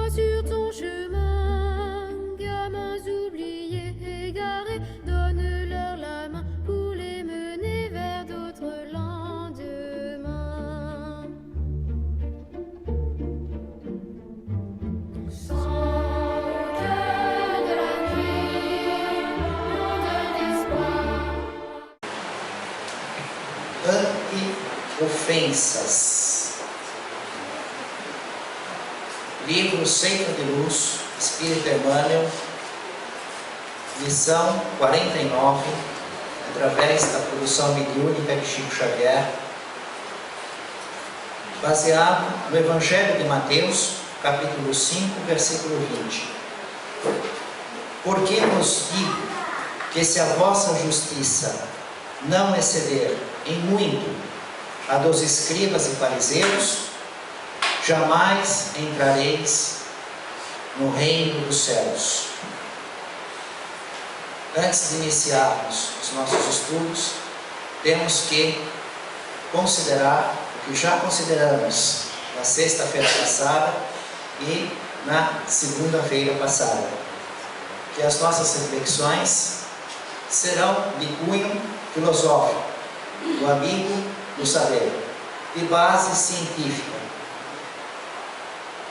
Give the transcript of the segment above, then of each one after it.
sur ton chemin, gamins oubliés, égarés, donne-leur la main pour les mener vers d'autres lendemains. Sans cœur de la nuit, monde d'espoir. Anti-ofensas. Livro Centro de Luz, Espírito Emmanuel, lição 49, através da produção mediúnica de Chico Xavier, baseado no Evangelho de Mateus, capítulo 5, versículo 20. Porque vos digo que se a vossa justiça não exceder em muito a dos escribas e fariseus, jamais entrareis no reino dos céus. Antes de iniciarmos os nossos estudos, temos que considerar o que já consideramos na sexta-feira passada e na segunda-feira passada, que as nossas reflexões serão de cunho filosófico, do amigo do saber, de base científica,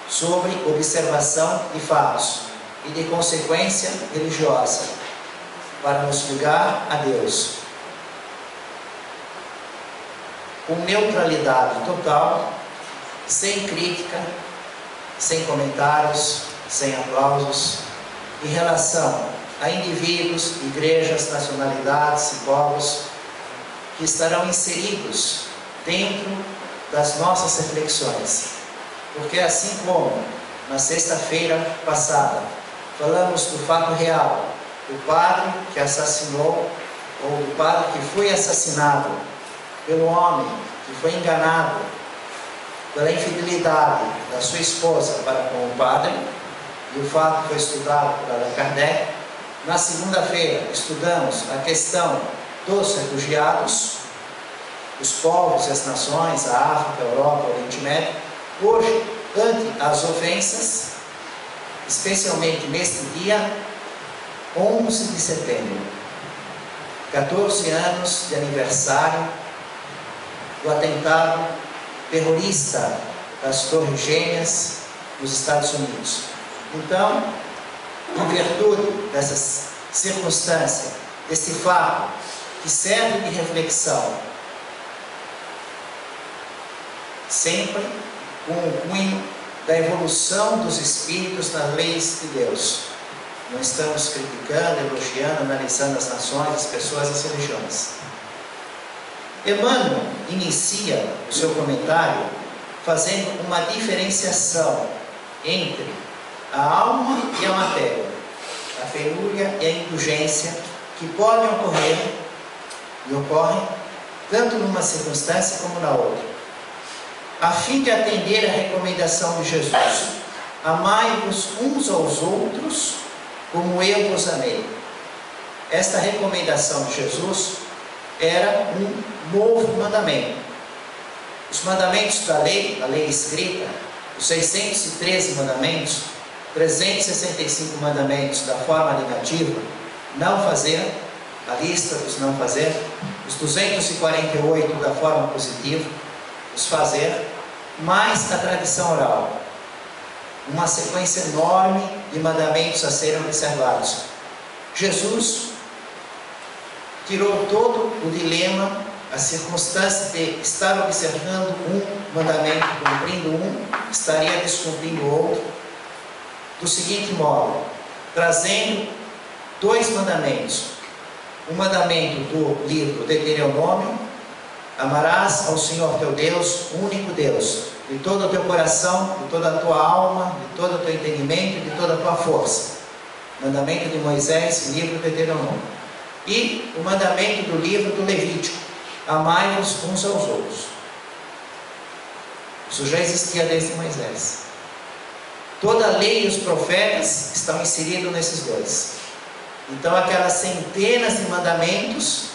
sobre observação de fatos e de consequência religiosa, para nos ligar a Deus. Com neutralidade total, sem crítica, sem comentários, sem aplausos, em relação a indivíduos, igrejas, nacionalidades e povos que estarão inseridos dentro das nossas reflexões. Porque assim como na sexta-feira passada falamos do fato real, do padre que assassinou, ou do padre que foi assassinado pelo homem que foi enganado pela infidelidade da sua esposa para com o padre, e o fato foi estudado por Allan Kardec. Na segunda-feira estudamos a questão dos refugiados, os povos e as nações, a África, a Europa, o Oriente Médio. Hoje, ante as ofensas, especialmente neste dia 11 de setembro, 14 anos de aniversário do atentado terrorista das Torres Gêmeas nos Estados Unidos. Então, em virtude dessa circunstância, desse fato que serve de reflexão, sempre com o cunho da evolução dos espíritos nas leis de Deus. Não estamos criticando, elogiando, analisando as nações, as pessoas, as religiões. Emmanuel inicia o seu comentário fazendo uma diferenciação entre a alma e a matéria, a penúria e a indulgência, que podem ocorrer e ocorrem tanto numa circunstância como na outra, a fim de atender a recomendação de Jesus: amai-vos uns aos outros como eu vos amei. Esta recomendação de Jesus era um novo mandamento. Os mandamentos da lei, a lei escrita, os 613 mandamentos, 365 mandamentos da forma negativa, não fazer, a lista dos não fazer, os 248 da forma positiva, os fazer, mais a tradição oral. Uma sequência enorme de mandamentos a serem observados. Jesus tirou todo o dilema, a circunstância de estar observando um mandamento, cumprindo um, estaria descumprindo o outro, do seguinte modo, trazendo dois mandamentos. O mandamento do livro Deuteronômio: amarás ao Senhor teu Deus, o único Deus, de todo o teu coração, de toda a tua alma, de todo o teu entendimento, de toda a tua força. Mandamento de Moisés, livro Deuteronômio. E o mandamento do livro do Levítico: amai-vos uns aos outros. Isso já existia desde Moisés. Toda a lei e os profetas estão inseridos nesses dois. Então aquelas centenas de mandamentos,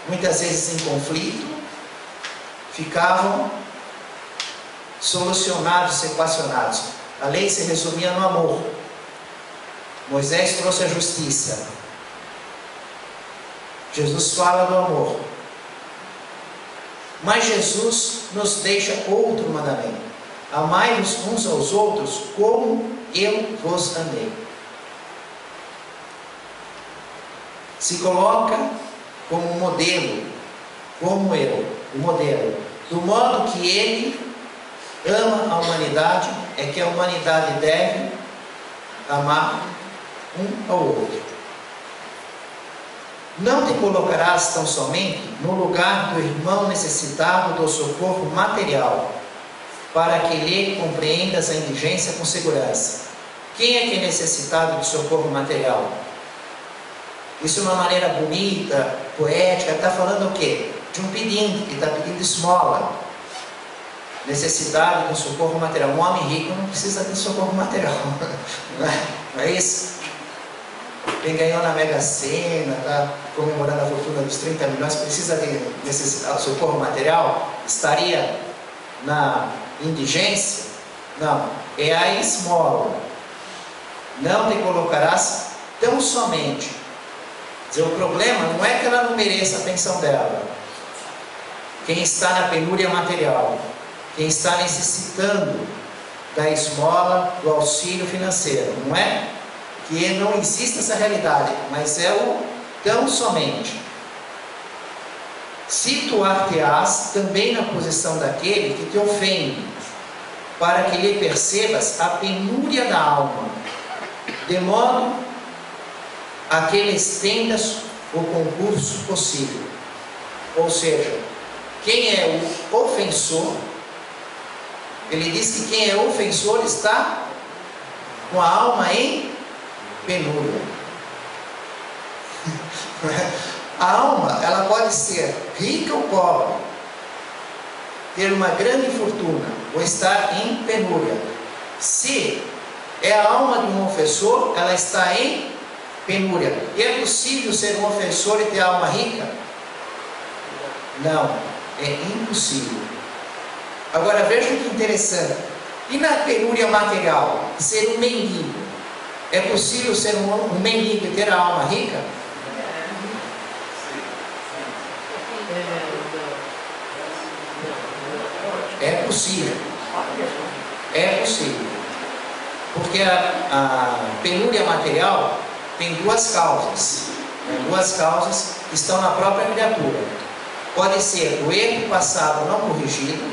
muitas vezes em conflito, ficavam solucionados, equacionados. a lei se resumia no amor. Moisés trouxe a justiça. Jesus fala do amor. Mas Jesus nos deixa outro mandamento: amai-vos uns aos outros como eu vos amei. Se coloca como modelo, como eu, o modelo, do modo que ele ama a humanidade, é que a humanidade deve amar um ao outro. Não te colocarás tão somente no lugar do irmão necessitado do socorro material, para que lhe compreendas a indigência com segurança. Quem é que é necessitado de socorro material? Isso é uma maneira bonita, poética, está falando o quê? De um pedinte, que está pedindo esmola. Necessidade de um socorro material. Um homem rico não precisa de socorro material. Não é isso? Quem ganhou na Mega Sena, está comemorando a fortuna dos 30 milhões, precisa de necessitar de socorro material? Estaria na indigência? Não. É a esmola. Não te colocarás tão somente. Dizer, o problema não é que ela não mereça a pensão dela. Quem está na penúria material, quem está necessitando da esmola, do auxílio financeiro, não é que não existe essa realidade, mas é o tão somente. Situar-te-ás também na posição daquele que te ofende, para que lhe percebas a penúria da alma, de modo a que lhe estendas o concurso possível. Ou seja, quem é o ofensor, ele diz que quem é ofensor está com a alma em penúria. A alma, ela pode ser rica ou pobre, ter uma grande fortuna ou estar em penúria. Se é a alma de um ofensor, ela está em penúria. E é possível ser um ofensor e ter alma rica? Não, é impossível. Agora veja que interessante. E na penúria material, ser um mendigo, é possível ser um mendigo e ter a alma rica? É possível. É possível. Porque a penúria material tem duas causas. Duas causas que estão na própria criatura. Pode ser o erro passado não corrigido,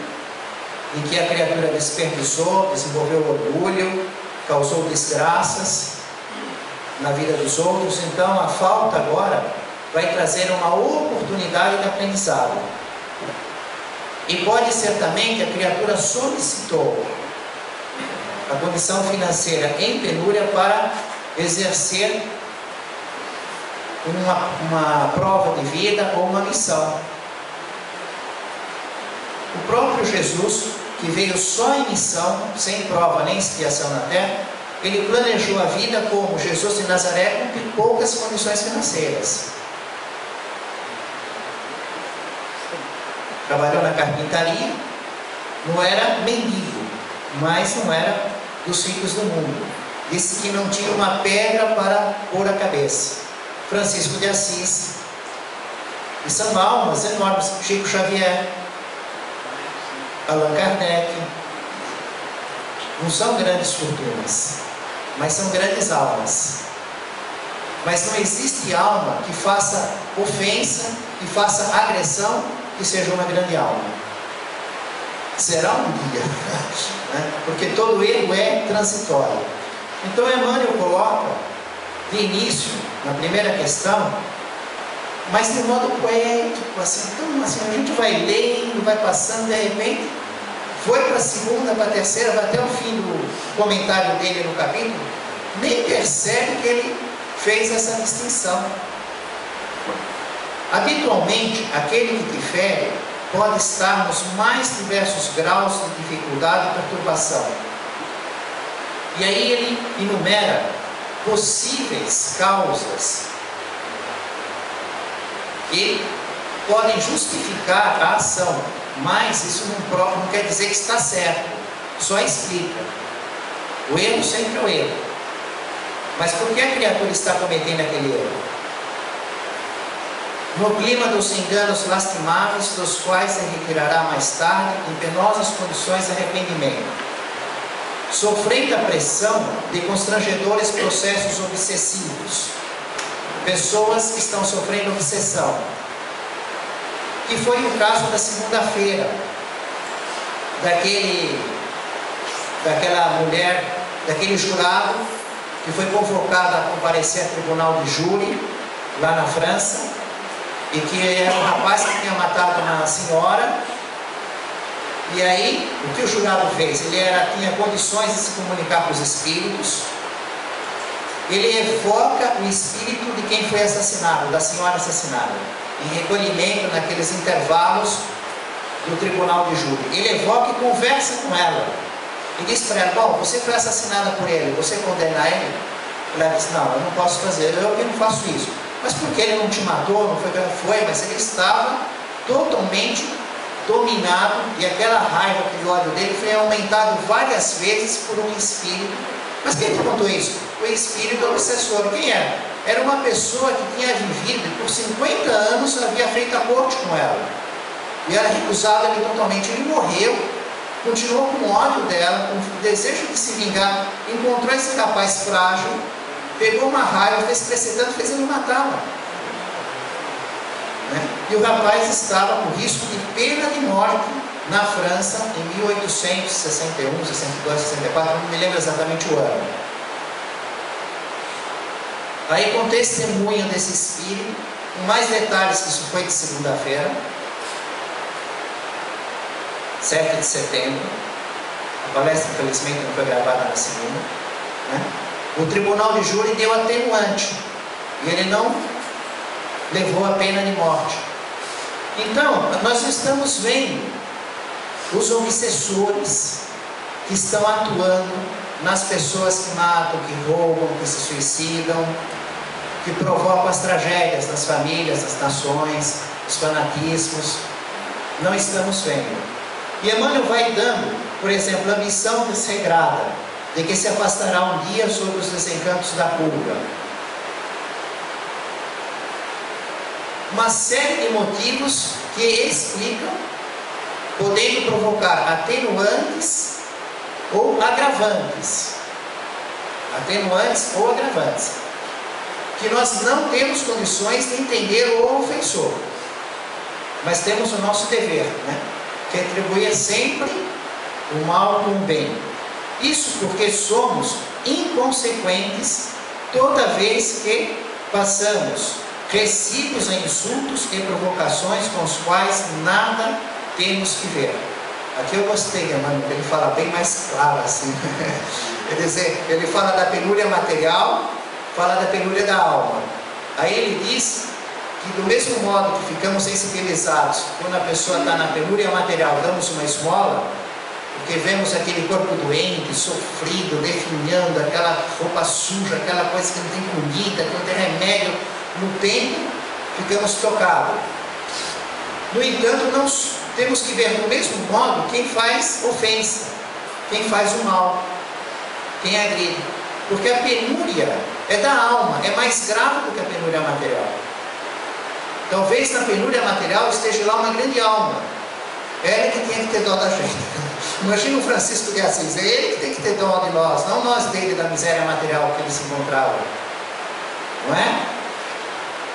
em que a criatura desperdiçou, desenvolveu orgulho, causou desgraças na vida dos outros. Então a falta agora vai trazer uma oportunidade de aprendizado. E pode ser também que a criatura solicitou a condição financeira em penúria para exercer uma prova de vida ou uma missão. O próprio Jesus, que veio só em missão, sem prova nem expiação na terra, ele planejou a vida como Jesus de Nazaré, com poucas condições financeiras. Trabalhou na carpintaria, não era mendigo, mas não era dos ricos do mundo. Disse que não tinha uma pedra para pôr a cabeça. Francisco de Assis. E são almas enormes. Chico Xavier, Allan Kardec. Não são grandes fortunas, mas são grandes almas. Mas não existe alma que faça ofensa, que faça agressão, que seja uma grande alma. Será um dia, né? Porque todo erro é transitório. Então Emmanuel coloca de início, na primeira questão, mas de modo poético, assim, então, assim, a gente vai lendo, vai passando, de repente foi para a segunda, para a terceira, vai até o fim do comentário dele no capítulo, nem percebe que ele fez essa distinção. Habitualmente, aquele que te fere pode estar nos mais diversos graus de dificuldade e perturbação. E aí ele enumera possíveis causas que podem justificar a ação, mas isso não quer dizer que está certo, só explica. O erro sempre é o erro. Mas por que a criatura está cometendo aquele erro? No clima dos enganos lastimáveis, dos quais se retirará mais tarde, em penosas condições de arrependimento, sofrendo a pressão de constrangedores processos obsessivos, pessoas que estão sofrendo obsessão, que foi o caso da segunda-feira, daquela mulher, daquele jurado, que foi convocado a comparecer a tribunal de júri, lá na França, e que era um rapaz que tinha matado uma senhora. E aí, o que o jurado fez? Ele tinha condições de se comunicar com os espíritos. Ele evoca o espírito de quem foi assassinado, da senhora assassinada, em recolhimento naqueles intervalos do tribunal de júri. Ele evoca e conversa com ela. E diz para ela: bom, você foi assassinada por ele, você condena ele? Ela diz: não, eu não posso fazer, eu não faço isso. Mas por que ele não te matou? Não foi, mas ele estava totalmente dominado, e aquela raiva, aquele ódio dele foi aumentado várias vezes por um espírito. Mas quem te contou isso? O espírito obsessor. Quem era? Era uma pessoa que tinha vivido, e por 50 anos havia feito a corte com ela, e ela recusava ele totalmente. Ele morreu, continuou com ódio dela, com o desejo de se vingar, encontrou esse rapaz frágil, pegou uma raiva, fez crescer tanto, fez ele matá-la. E o rapaz estava com risco de pena de morte na França em 1861, 62, 64, não me lembro exatamente o ano. Aí, com testemunho desse espírito, com mais detalhes, que isso foi de segunda-feira, 7 de setembro, a palestra infelizmente não foi gravada na segunda, o tribunal de júri deu atenuante, e ele não levou a pena de morte. Então, nós estamos vendo os obsessores que estão atuando nas pessoas que matam, que roubam, que se suicidam, que provocam as tragédias das famílias, das nações, os fanatismos. Não estamos vendo. E Emmanuel vai dando, por exemplo, a missão desregrada, de que se afastará um dia sobre os desencantos da culpa. Uma série de motivos que explicam, podendo provocar atenuantes ou agravantes. Atenuantes ou agravantes. Que nós não temos condições de entender o ofensor. Mas temos o nosso dever, que é atribuir sempre o mal com o bem. Isso porque somos inconsequentes toda vez que passamos recibos a insultos e provocações com os quais nada temos que ver. Aqui eu gostei, mano, que ele fala bem mais claro assim. Quer dizer, ele fala da penúria material, fala da penúria da alma. Aí ele diz que do mesmo modo que ficamos sensibilizados quando a pessoa está na penúria material, damos uma esmola, porque vemos aquele corpo doente, sofrido, definhando, aquela roupa suja, aquela coisa que não tem comida, que não tem remédio, no tempo, ficamos tocados. No entanto, não temos que ver do mesmo modo quem faz ofensa, quem faz o mal, quem agride. Porque a penúria é da alma, é mais grave do que a penúria material. Talvez na penúria material esteja lá uma grande alma. É ele que tem que ter dó da gente. Imagina o Francisco de Assis, é ele que tem que ter dó de nós, não nós dele da miséria material que ele se encontrava. Não é?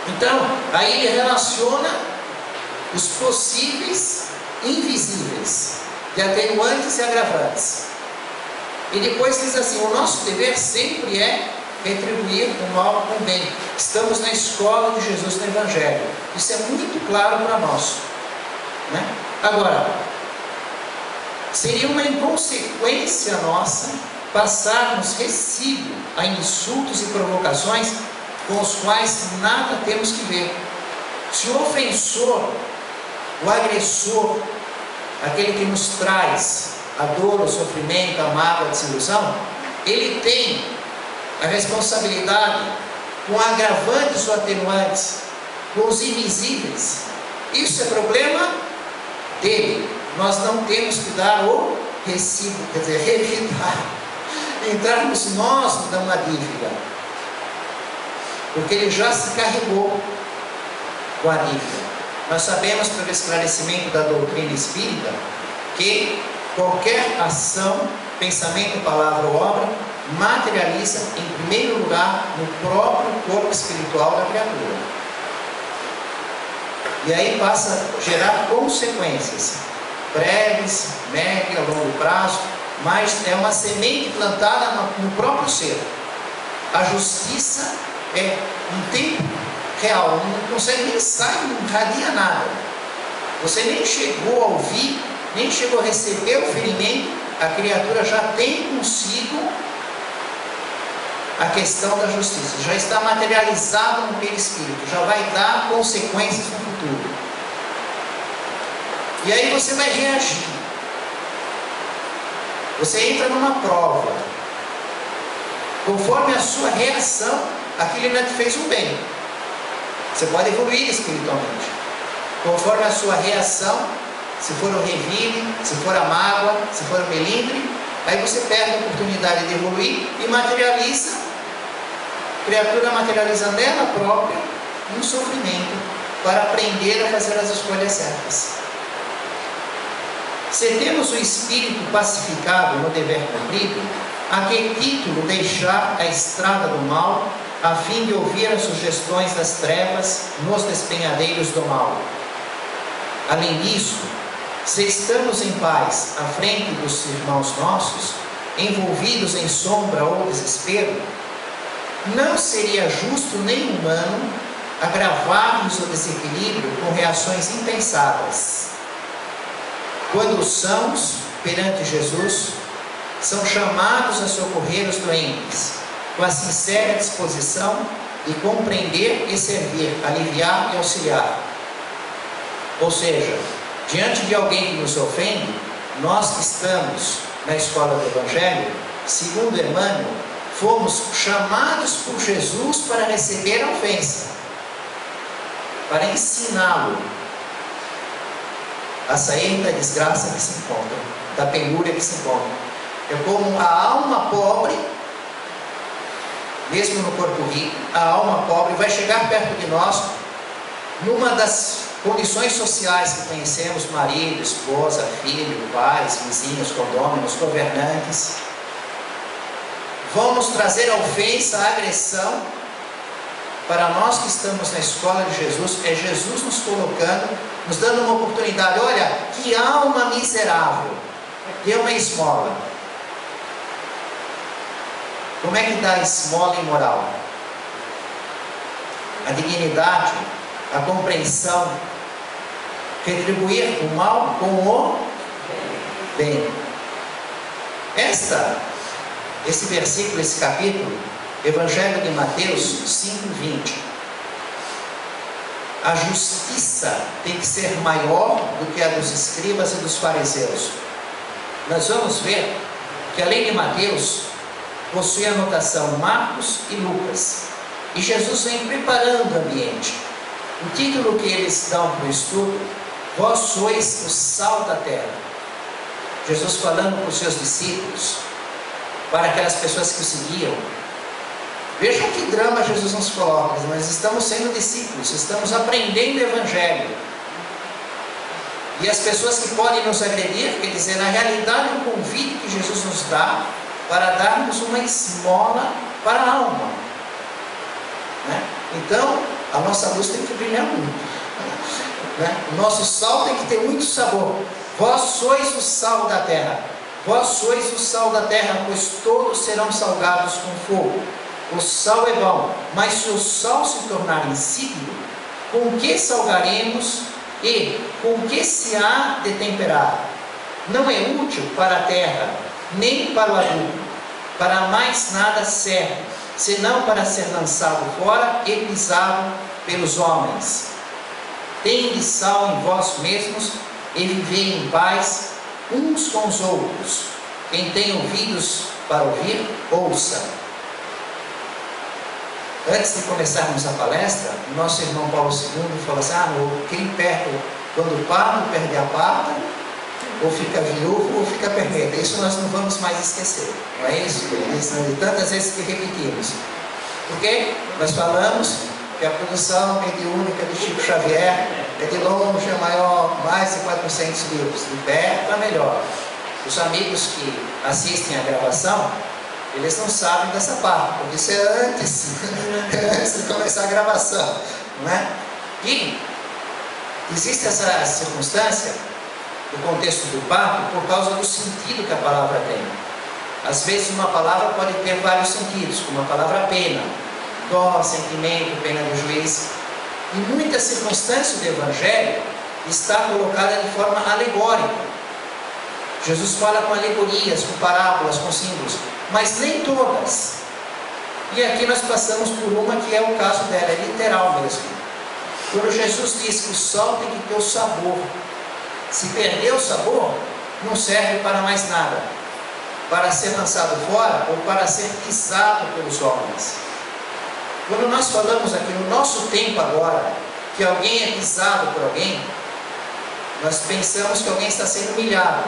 Então, aí ele relaciona os possíveis invisíveis, de atenuantes e agravantes. E depois diz assim: o nosso dever sempre é retribuir o mal com o bem. Estamos na escola de Jesus no Evangelho. Isso é muito claro para nós. Agora, seria uma inconsequência nossa passarmos recibo a insultos e provocações com os quais nada temos que ver. Se o ofensor, o agressor, aquele que nos traz a dor, o sofrimento, a mágoa, a desilusão, ele tem a responsabilidade com agravantes ou atenuantes, com os invisíveis. Isso é problema dele. Nós não temos que dar o recibo, quer dizer, revidar entrarmos nós numa dívida, porque ele já se carregou com a dívida. Nós sabemos, pelo esclarecimento da doutrina espírita, que qualquer ação, pensamento, palavra ou obra materializa, em primeiro lugar, no próprio corpo espiritual da criatura. E aí passa a gerar consequências breves, médio, a longo prazo, mas é uma semente plantada no próprio ser. A justiça é um tempo real, não consegue nem sair, não radia nada. Você nem chegou a ouvir, nem chegou a receber o ferimento, a criatura já tem consigo a questão da justiça, já está materializado no perispírito, já vai dar consequências no futuro. E aí você vai reagir. Você entra numa prova. Conforme a sua reação, aquilo ainda te fez um bem. Você pode evoluir espiritualmente. Conforme a sua reação, se for o revire, se for a mágoa, se for o melindre, aí você perde a oportunidade de evoluir e materializa, a criatura materializa nela própria um sofrimento para aprender a fazer as escolhas certas. Se temos o espírito pacificado no dever cumprido, a que título deixar a estrada do mal, a fim de ouvir as sugestões das trevas nos despenhadeiros do mal? Além disso, se estamos em paz à frente dos irmãos nossos, envolvidos em sombra ou desespero, não seria justo nem humano agravar-lhes o desequilíbrio com reações impensadas. Quando os sãos, perante Jesus, são chamados a socorrer os doentes, com a sincera disposição de compreender e servir, aliviar e auxiliar. Ou seja, diante de alguém que nos ofende, nós que estamos na escola do Evangelho, segundo Emmanuel, fomos chamados por Jesus para receber a ofensa, para ensiná-lo a sair da desgraça que se encontra, da penúria que se encontra. É como a alma pobre, mesmo no corpo rico, a alma pobre vai chegar perto de nós numa das condições sociais que conhecemos: marido, esposa, filho, pais, vizinhos, condôminos, governantes. Vamos trazer a ofensa, a agressão. Para nós que estamos na escola de Jesus, é Jesus nos colocando, nos dando uma oportunidade. Olha, que alma miserável, dê uma esmola. Como é que dá esmola em moral? A dignidade, a compreensão, retribuir o mal com o bem. Esse versículo, esse capítulo, Evangelho de Mateus 5:20. A justiça tem que ser maior do que a dos escribas e dos fariseus. Nós vamos ver que, além de Mateus, possui a anotação Marcos e Lucas. E Jesus vem preparando o ambiente. O título que eles dão para o estudo: Vós sois o sal da terra. Jesus falando para os seus discípulos, para aquelas pessoas que o seguiam. Vejam que drama Jesus nos coloca. Nós estamos sendo discípulos, estamos aprendendo o Evangelho. E as pessoas que podem nos agredir, quer dizer, na realidade, o convite que Jesus nos dá para darmos uma esmola para a alma, né? Então, a nossa luz tem que brilhar muito, né? O nosso sal tem que ter muito sabor. Vós sois o sal da terra. Vós sois o sal da terra, pois todos serão salgados com fogo. O sal é bom, mas se o sal se tornar insípido, com que salgaremos e com que se há de temperar? Não é útil para a terra, nem para o adubo, para mais nada serve, senão para ser lançado fora e pisado pelos homens. Tende sal em vós mesmos e vivei em paz uns com os outros. Quem tem ouvidos para ouvir, ouça. Antes de começarmos a palestra, o nosso irmão Paulo II falou assim: quem perde, quando o pato perde a pata, ou fica viúvo, ou fica perneta. Isso nós não vamos mais esquecer. Não é isso? De tantas vezes que repetimos. Porque nós falamos que a produção mediúnica de Chico Xavier é de longe a maior, mais de 400 livros. De perto a melhor. Os amigos que assistem a gravação, eles não sabem dessa parte, porque isso é antes de começar a gravação, não é? E existe essa circunstância no contexto do papo por causa do sentido que a palavra tem. Às vezes uma palavra pode ter vários sentidos, como a palavra pena, dó, sentimento, pena do juiz. Em muitas circunstâncias do Evangelho está colocada de forma alegórica. Jesus fala com alegorias, com parábolas, com símbolos, mas nem todas. E aqui nós passamos por uma que é o caso dela, é literal mesmo. Quando Jesus diz que o sal tem que ter o sabor. Se perder o sabor, não serve para mais nada. Para ser lançado fora ou para ser pisado pelos homens. Quando nós falamos aqui no nosso tempo agora, que alguém é pisado por alguém, nós pensamos que alguém está sendo humilhado.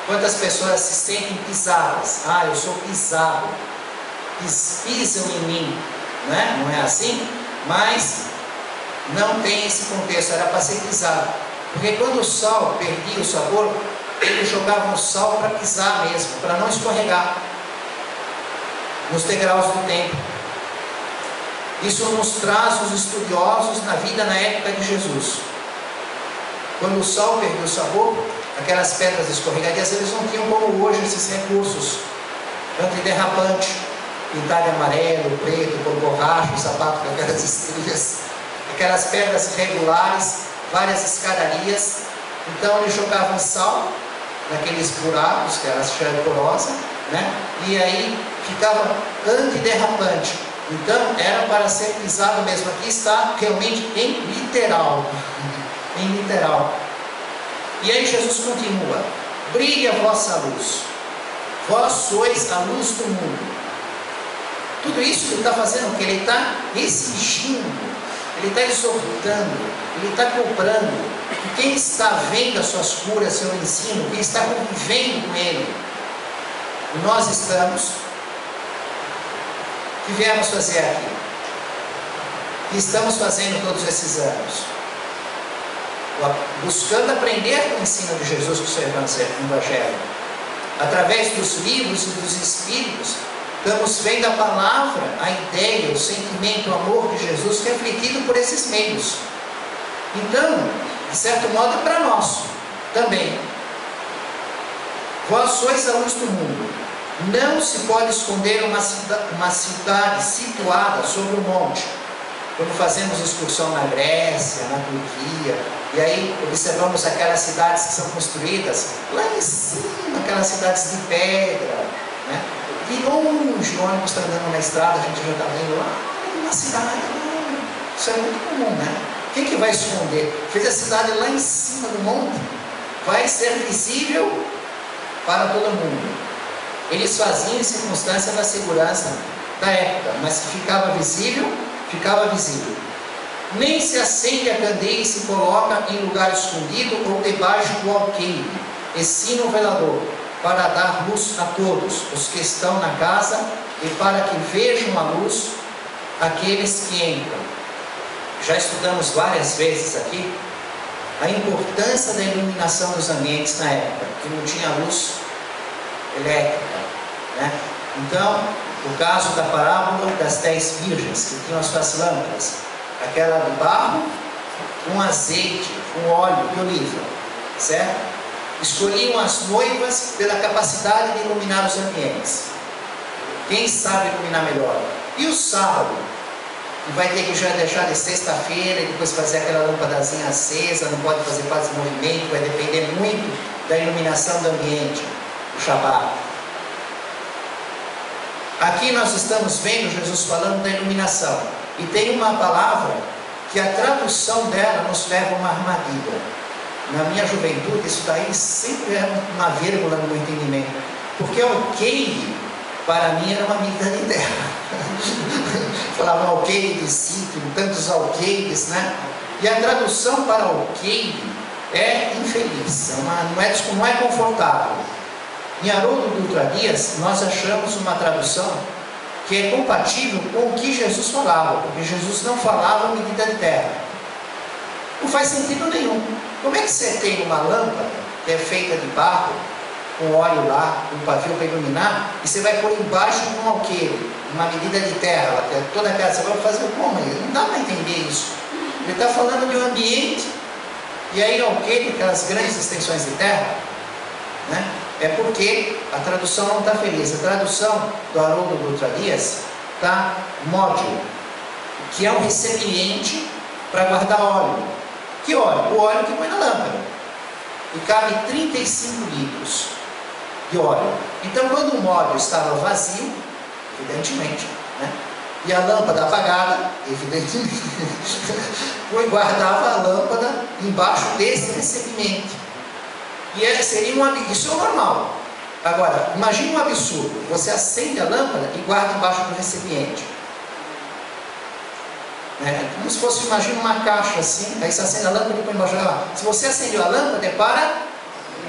Quantas pessoas se sentem pisadas? Ah, eu sou pisado. Pisam em mim. Não é assim? Mas não tem esse contexto, era para ser pisado. Porque quando o sal perdia o sabor, eles jogavam o sal para pisar mesmo, para não escorregar nos degraus do templo. Isso nos traz os estudiosos na vida na época de Jesus. Quando o sal perdeu o sabor, aquelas pedras escorregadias, eles não tinham como hoje esses recursos antiderrapante, pintar de amarelo, preto, com borracha, sapato com aquelas estrias, aquelas pedras irregulares, várias escadarias. Então eles jogavam sal naqueles buracos, que era cheia porosa, e aí ficava antiderrapante. Então era para ser pisado mesmo. Aqui está realmente em literal. Em literal. E aí Jesus continua: brilhe a vossa luz, vós sois a luz do mundo. Tudo isso ele está fazendo o que? Ele está exigindo, ele está exortando, ele está cobrando. E quem está vendo as suas curas, seu ensino, quem está convivendo com ele, nós estamos, que viemos fazer aqui, que estamos fazendo todos esses anos, buscando aprender com o ensino de Jesus, com o seu Evangelho, através dos livros e dos Espíritos. Estamos vendo a palavra, a ideia, o sentimento, o amor de Jesus refletido por esses meios. Então, de certo modo, é para nós também. Vós sois a luz do mundo. Não se pode esconder uma cidade situada sobre um monte. Quando fazemos excursão na Grécia, na Turquia, e aí observamos aquelas cidades que são construídas lá em cima, aquelas cidades de pedra, e longe, o ônibus está andando na estrada, a gente já está vendo lá na cidade. Isso é muito comum, Quem que vai esconder? Fez a cidade lá em cima do monte, vai ser visível para todo mundo. Eles faziam em circunstância da segurança da época, mas que ficava visível. Nem se acende a candeia e se coloca em lugar escondido ou debaixo do alqueire, e sim no velador, para dar luz a todos os que estão na casa e para que vejam a luz aqueles que entram. Já estudamos várias vezes aqui a importância da iluminação dos ambientes na época, que não tinha luz elétrica, Então, o caso da parábola das 10 virgens, que tinham as suas lâmpadas, aquela de barro, com azeite, com óleo de oliva, certo? Escolhiam as noivas pela capacidade de iluminar os ambientes. Quem sabe iluminar melhor? E o sábado, que vai ter que já deixar de sexta-feira e depois fazer aquela lâmpadazinha acesa, não pode fazer quase movimento, vai depender muito da iluminação do ambiente, o Shabat. Aqui nós estamos vendo Jesus falando da iluminação. E tem uma palavra que a tradução dela nos leva a uma armadilha. Na minha juventude, isso daí sempre era uma vírgula no meu entendimento. Porque alqueire, para mim, era uma medida de terra. Falavam alqueire de sítio, tantos alqueires, E a tradução para alqueire é infeliz, não é confortável. Em Haroldo Dutra Dias, nós achamos uma tradução que é compatível com o que Jesus falava, porque Jesus não falava medida de terra. Não faz sentido nenhum. Como é que você tem uma lâmpada que é feita de barro, com óleo lá, um pavio para iluminar, e você vai pôr embaixo de um alqueire, uma medida de terra, toda aquela, você vai fazer como? Não dá para entender isso. Ele está falando de um ambiente, e aí alqueire, aquelas grandes extensões de terra, né? É porque a tradução não está feliz. A tradução do Haroldo Dutra Dias está módio, que é um recipiente para guardar óleo. Que óleo? O óleo que põe na lâmpada. E cabe 35 litros de óleo. Então, quando o módio estava vazio, evidentemente, né? E a lâmpada apagada, evidentemente, guardava a lâmpada embaixo desse recipiente. E seria isso é o normal. Agora, imagine um absurdo: você acende a lâmpada e guarda embaixo do recipiente. Como se fosse, imagina uma caixa assim, aí você acende a lâmpada e põe embaixo dela. Se você acendeu a lâmpada, é para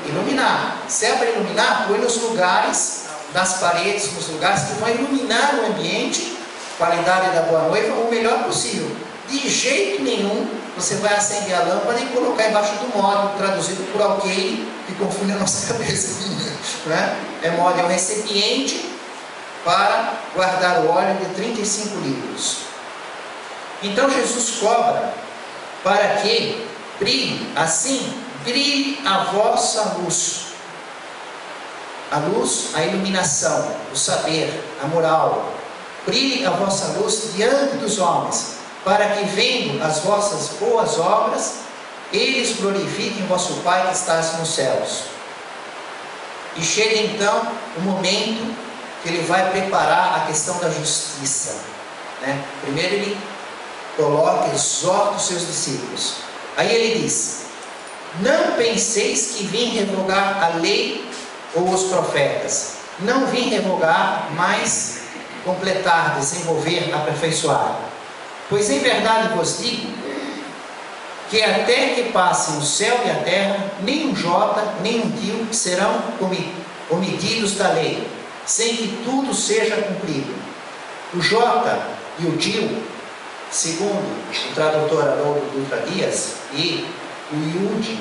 iluminar. Se é para iluminar, põe nos lugares das paredes, nos lugares que vão iluminar o ambiente, qualidade da boa noiva, o melhor possível. De jeito nenhum você vai acender a lâmpada e colocar embaixo do módio, traduzido por alqueire, que confunde a nossa cabeça. É módio, é um recipiente para guardar o óleo de 35 litros. Então Jesus cobra para que brilhe, assim, brilhe a vossa luz. A luz, a iluminação, o saber, a moral. Brilhe a vossa luz diante dos homens, para que, vendo as vossas boas obras, eles glorifiquem vosso Pai que estás nos céus. E chega então o momento que ele vai preparar a questão da justiça. Primeiro ele exorta os seus discípulos. Aí ele diz: não penseis que vim revogar a lei ou os profetas. Não vim revogar, mas completar, desenvolver, aperfeiçoar. Pois em verdade vos digo que até que passem o céu e a terra, nem um jota, nem um tio serão omitidos da lei, sem que tudo seja cumprido. O jota e o tio, segundo o tradutor Haroldo Dutra Dias, e o iude,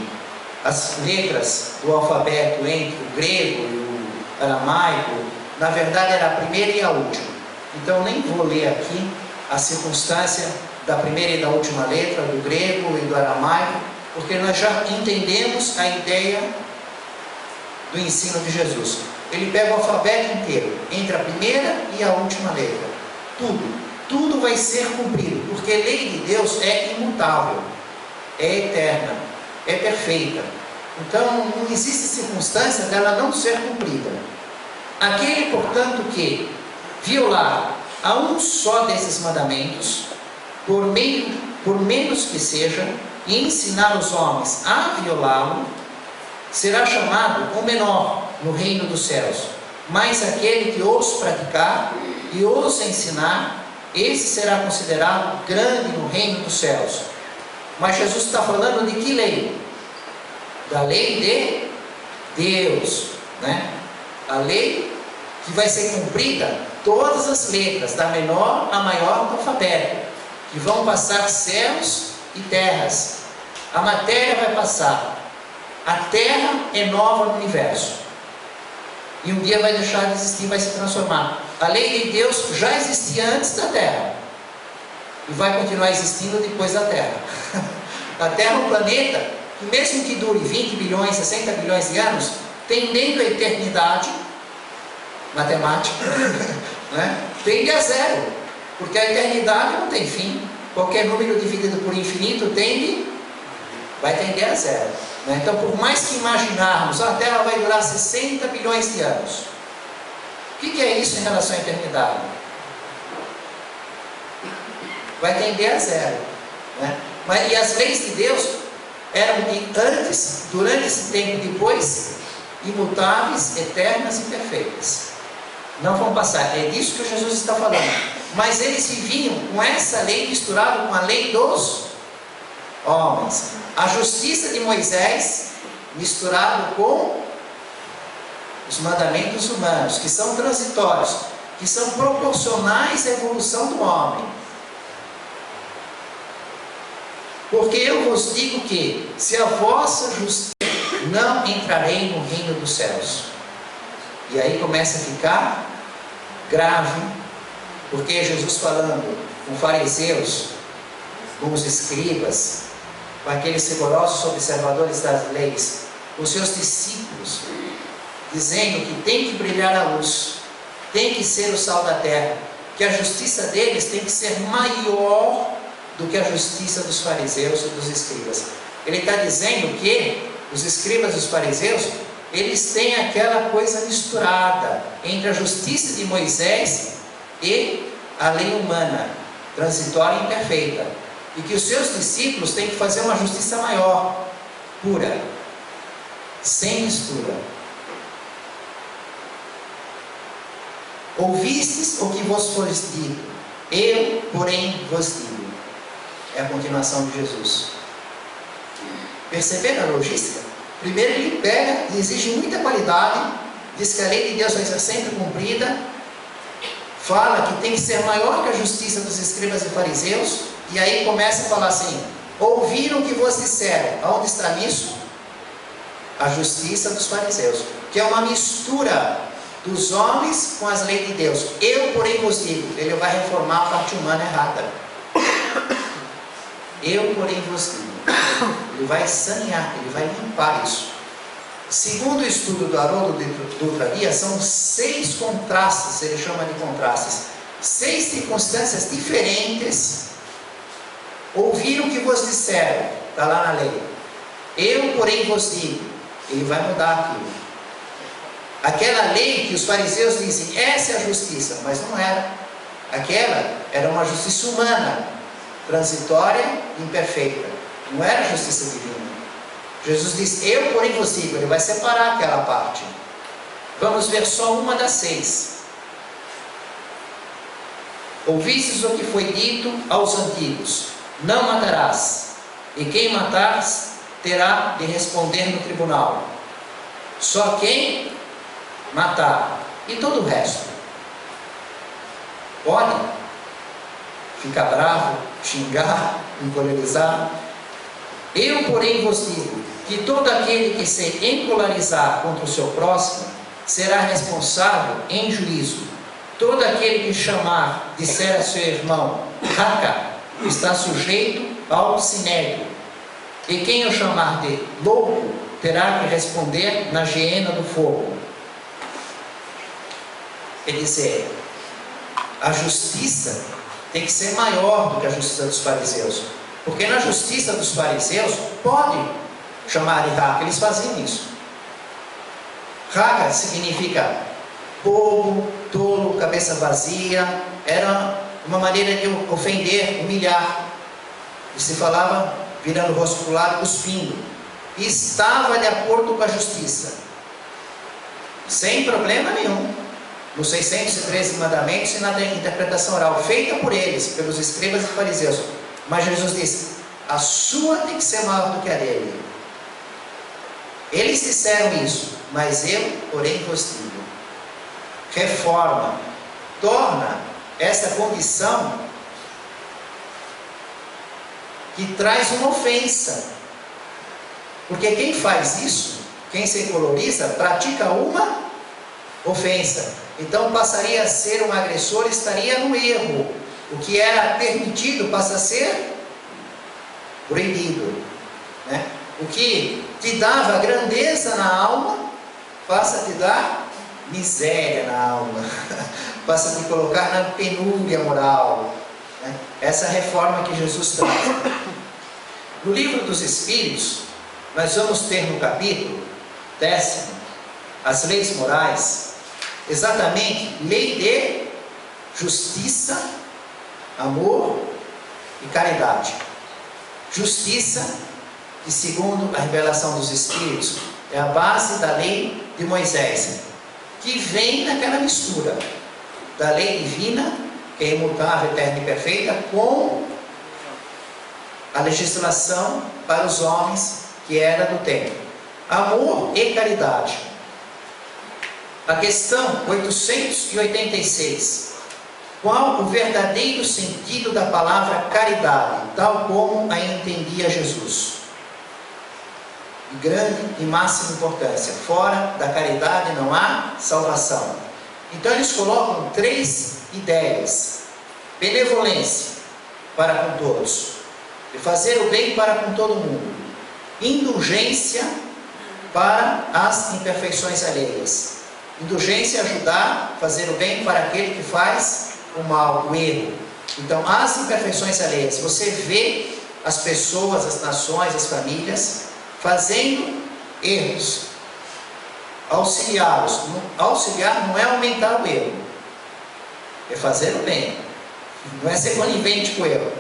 as letras do alfabeto entre o grego e o aramaico, na verdade era a primeira e a última. Então nem vou ler aqui a circunstância da primeira e da última letra, do grego e do aramaico, porque nós já entendemos a ideia do ensino de Jesus. Ele pega o alfabeto inteiro, entre a primeira e a última letra. Tudo vai ser cumprido, porque a lei de Deus é imutável, é eterna, é perfeita. Então não existe circunstância dela não ser cumprida. Aquele, portanto, que violar a um só desses mandamentos, por menos que seja, e ensinar os homens a violá-lo, será chamado o menor no reino dos céus. Mas aquele que os praticar e os ensinar, esse será considerado grande no reino dos céus. Mas Jesus está falando de que lei? Da lei de Deus, A lei que vai ser cumprida, todas as letras, da menor a maior do alfabeto, que vão passar céus e terras. A matéria vai passar. A terra é nova no universo. E um dia vai deixar de existir, vai se transformar. A lei de Deus já existia antes da terra. E vai continuar existindo depois da terra. A terra é um planeta que, mesmo que dure 20 bilhões, 60 bilhões de anos, tendendo à eternidade, matemática, tende a zero, porque a eternidade não tem fim. Qualquer número dividido por infinito vai tender a zero. Então, por mais que imaginarmos, a Terra vai durar 60 bilhões de anos. O que é isso em relação à eternidade? Vai tender a zero. E as leis de Deus eram antes, durante esse tempo e depois, imutáveis, eternas e perfeitas. Não vão passar. É disso que Jesus está falando. Mas eles viviam com essa lei misturada com a lei dos homens. A justiça de Moisés misturado com os mandamentos humanos, que são transitórios, que são proporcionais à evolução do homem. Porque eu vos digo que, se a vossa justiça não entrarei no reino dos céus. E aí começa a ficar grave, porque Jesus falando com fariseus, com os escribas, com aqueles rigorosos observadores das leis, com seus discípulos, dizendo que tem que brilhar a luz, tem que ser o sal da terra, que a justiça deles tem que ser maior do que a justiça dos fariseus e dos escribas. Ele está dizendo que os escribas e os fariseus, eles têm aquela coisa misturada entre a justiça de Moisés e a lei humana, transitória e imperfeita, e que os seus discípulos têm que fazer uma justiça maior, pura, sem mistura. Ouvistes o que vos foi dito, eu, porém, vos digo. É a continuação de Jesus. Perceberam a logística? Primeiro ele pega e exige muita qualidade, diz que a lei de Deus vai ser sempre cumprida, fala que tem que ser maior que a justiça dos escribas e fariseus, e aí começa a falar assim: ouviram o que vos disseram. Aonde está nisso? A justiça dos fariseus, que é uma mistura dos homens com as leis de Deus. Eu, porém, vos digo. Ele vai reformar a parte humana errada. Eu, porém, vos digo. Ele vai sanear, ele vai limpar isso. Segundo o estudo do Haroldo Dutra Guia, são 6 contrastes, ele chama de contrastes, 6 circunstâncias diferentes. Ouviram o que vos disseram, está lá na lei. Eu, porém, vos digo. Ele vai mudar aquilo. Aquela lei que os fariseus dizem, essa é a justiça, mas não era. Aquela era uma justiça humana, transitória e imperfeita. Não era a justiça divina. Jesus diz, eu, porém, vos digo. Ele vai separar aquela parte. Vamos ver só uma das 6. Ouvistes o que foi dito aos antigos, não matarás, e quem matar terá de responder no tribunal. Só quem matar, e todo o resto pode ficar bravo, xingar, encolerizar. Eu, porém, vos digo que todo aquele que se encolarizar contra o seu próximo será responsável em juízo. Todo aquele que chamar, disser a seu irmão, raca, está sujeito ao sinédrio. E quem o chamar de louco terá que responder na hiena do fogo. Quer dizer, a justiça tem que ser maior do que a justiça dos fariseus. Porque na justiça dos fariseus, pode chamar de raca, eles faziam isso. Raca significa bobo, tolo, cabeça vazia. Era uma maneira de ofender, humilhar. E se falava virando o rosto para o lado, cuspindo. E estava de acordo com a justiça, sem problema nenhum, nos 613 mandamentos e na interpretação oral, feita por eles, pelos escribas e fariseus. Mas Jesus disse, a sua tem que ser maior do que a dele. Eles disseram isso, mas eu, porém, vos digo. Reforma, torna essa condição que traz uma ofensa. Porque quem faz isso, quem se encoloriza, pratica uma ofensa. Então passaria a ser um agressor, estaria no erro. O que era permitido passa a ser proibido, né? O que te dava grandeza na alma, passa a te dar miséria na alma, passa a te colocar na penúria moral, né? Essa reforma que Jesus traz. No livro dos Espíritos, nós vamos ter no capítulo 10, as leis morais, exatamente lei de justiça, amor e caridade. Justiça, que segundo a revelação dos Espíritos, é a base da lei de Moisés, que vem naquela mistura da lei divina, que é imutável, eterna e perfeita, com a legislação para os homens que era do tempo. Amor e caridade. A questão 886. Qual o verdadeiro sentido da palavra caridade, tal como a entendia Jesus? Grande e máxima importância. Fora da caridade não há salvação. Então eles colocam 3 ideias: benevolência para com todos, fazer o bem para com todo mundo, indulgência para as imperfeições alheias. Indulgência é ajudar, fazer o bem para aquele que faz o mal, o erro. Então, as imperfeições alheias, você vê as pessoas, as nações, as famílias fazendo erros, auxiliá-los. Auxiliar não é aumentar o erro, é fazer o bem, não é ser conivente com o erro.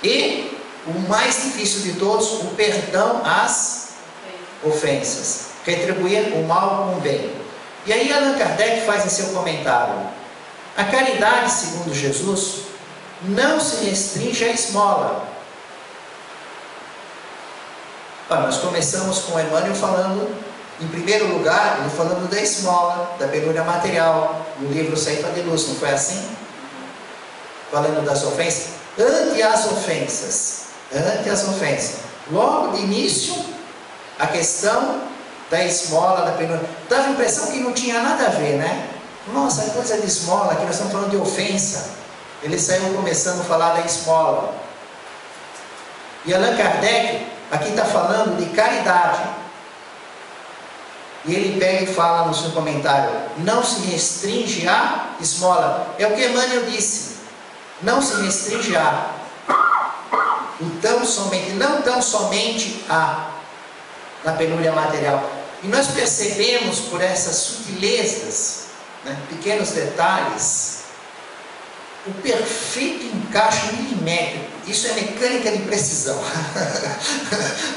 E o mais difícil de todos, o perdão às ofensas, retribuir o mal com o bem. E aí Allan Kardec faz em seu comentário: a caridade, segundo Jesus, não se restringe à esmola. Nós começamos com Emmanuel falando, em primeiro lugar, ele falando da esmola, da penúria material, no livro Ceifa de Luz, não foi assim? Falando das ofensas, ante as ofensas. Logo de início, a questão da esmola, da penúria. Dava a impressão que não tinha nada a ver, né? Nossa, a coisa de esmola, aqui nós estamos falando de ofensa. Ele saiu começando a falar da esmola. E Allan Kardec aqui está falando de caridade. E ele pega e fala no seu comentário: não se restringe à esmola. É o que Emmanuel disse: não se restringe a. Então, somente, não tão somente na penúria material. E nós percebemos por essas sutilezas, né, pequenos detalhes, o perfeito encaixe milimétrico. Isso é mecânica de precisão.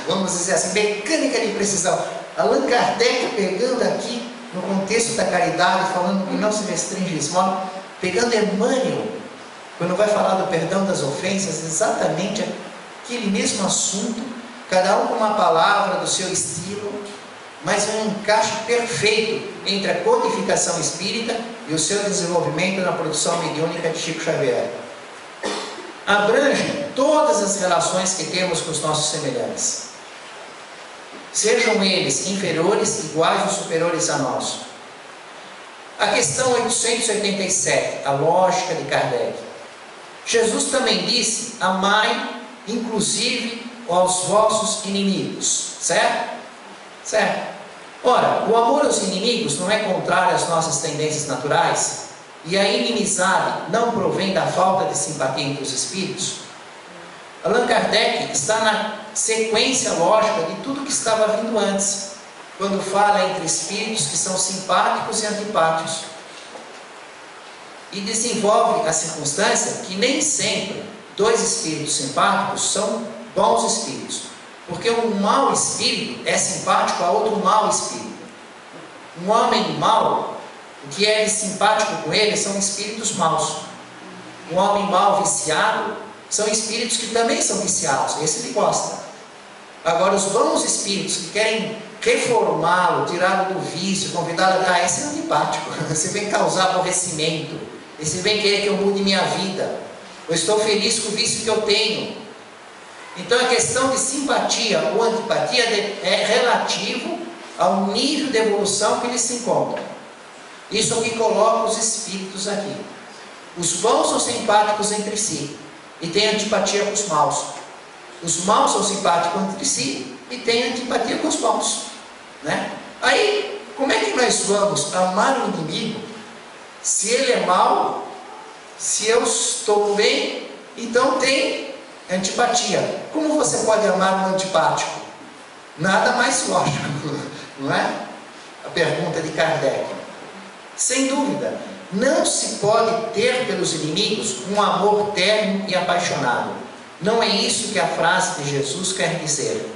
Vamos dizer assim, mecânica de precisão. Allan Kardec pegando aqui no contexto da caridade, falando que não se restringe a esmola, pegando Emmanuel, quando vai falar do perdão das ofensas, exatamente aquele mesmo assunto, cada um com uma palavra do seu estilo, mas um encaixe perfeito entre a codificação espírita e o seu desenvolvimento na produção mediúnica de Chico Xavier. Abrange todas as relações que temos com os nossos semelhantes, sejam eles inferiores, iguais ou superiores a nós. A questão 887, a lógica de Kardec. Jesus também disse: amai inclusive aos vossos inimigos, certo? Certo. Ora, o amor aos inimigos não é contrário às nossas tendências naturais? E a inimizade não provém da falta de simpatia entre os espíritos? Allan Kardec está na sequência lógica de tudo que estava vindo antes, quando fala entre espíritos que são simpáticos e antipáticos. E desenvolve a circunstância que nem sempre 2 espíritos simpáticos são bons espíritos. Porque um mau espírito é simpático a outro mau espírito. Um homem mau, o que é simpático com ele são espíritos maus. Um homem mau viciado são espíritos que também são viciados. Esse ele gosta. Agora, os bons espíritos que querem reformá-lo, tirá-lo do vício, convidá-lo a esse é antipático. Esse vem causar aborrecimento. Esse vem querer que eu mude minha vida. Eu estou feliz com o vício que eu tenho. Então a questão de simpatia ou antipatia é relativo ao nível de evolução que eles se encontram. Isso é o que coloca os espíritos aqui. Os bons são simpáticos entre si e têm antipatia com os maus. Os maus são simpáticos entre si e têm antipatia com os bons, né? Aí, como é que nós vamos amar o inimigo se ele é mau, se eu estou bem? Então tem antipatia. Como você pode amar um antipático? Nada mais lógico, não é? A pergunta de Kardec. Sem dúvida, não se pode ter pelos inimigos um amor terno e apaixonado. Não é isso que a frase de Jesus quer dizer.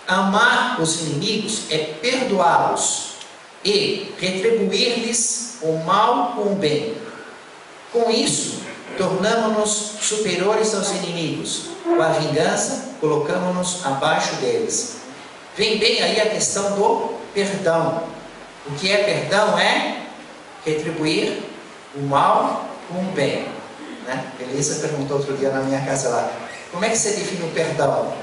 Amar os inimigos é perdoá-los e retribuir-lhes o mal com o bem. Com isso, tornamos-nos superiores aos inimigos. Com a vingança, colocamos-nos abaixo deles. Vem bem aí a questão do perdão. O que é perdão? É retribuir o mal com o bem. Né? Elisa perguntou outro dia na minha casa lá, como é que você define o perdão?